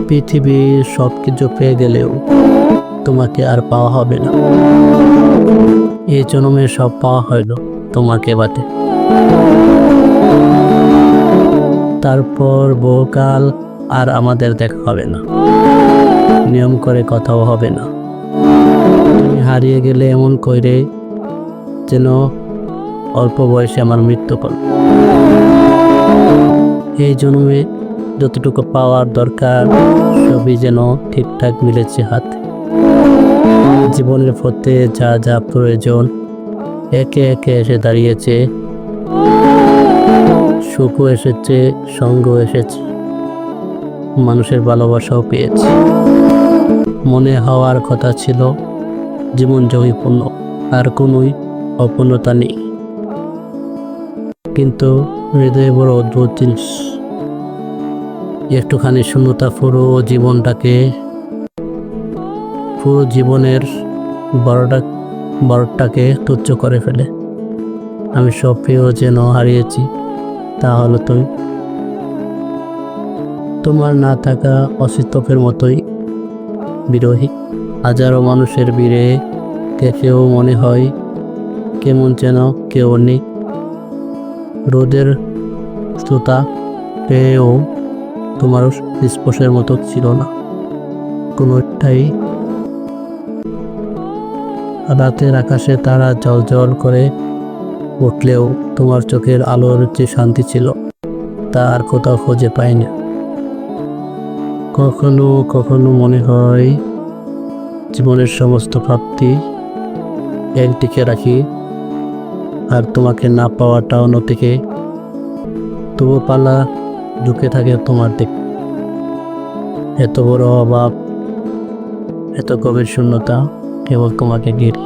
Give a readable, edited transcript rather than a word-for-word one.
পৃথিবীর সব কিছু পেয়ে গেলেও তোমাকে আর পাওয়া হবে না। এই জন্মে সব পাওয়া হইল তোমাকে বাটে। তারপর বহুকাল আর আমাদের দেখা হবে না, নিয়ম করে কথাও হবে না। তুমি হারিয়ে গেলে এমন কইরে যেন অল্প বয়সে আমার মৃত্যু হল। এই জন্মে যতটুকু পাওয়ার দরকার সবই যেন ঠিকঠাক মিলেছে হাতে। জীবনের পথে যা যা প্রয়োজন একে একে এসে দাঁড়িয়েছে। সুখও এসেছে, সঙ্গ এসেছে, মানুষের ভালোবাসাও পেয়েছি। মনে হওয়ার কথা ছিল জীবন ঝুঁকিপূর্ণ, আর কোনোই অপূর্ণতা নেই। কিন্তু হৃদয়ে বড় অদ্ভুত জিনিস। একটুখানি শূন্যতা পুরো জীবনের বড়টাকে তুচ্ছ করে ফেলে। আমি সব পেয়েও যেন হারিয়েছি, তা হলো তুমি। তোমার না থাকা অস্তিত্বের মতোই বিরোহী। হাজারো মানুষের ভিড়ে কেউ মনে হয় কেমন যেন কেউ নেই। রোদের শ্রোতা পেয়েও তোমার স্পর্শের মতো ছিল না কোনোটাই। রাতের আকাশে তারা জ্বলজ্বল করে উঠলেও তোমার চোখের আলোর যে শান্তি ছিল তা আর কোথাও খুঁজে পাই না। কখনো কখনো মনে হয় জীবনের সমস্ত প্রাপ্তি একদিকে রাখি, আর তোমাকে না পাওয়াটা অন্যদিকে। তবু পালা ঢুকে থাকে তোমার দিক। এত বড় অভাব, এত গভীর শূন্যতা কেবল তোমাকে ঘিরে।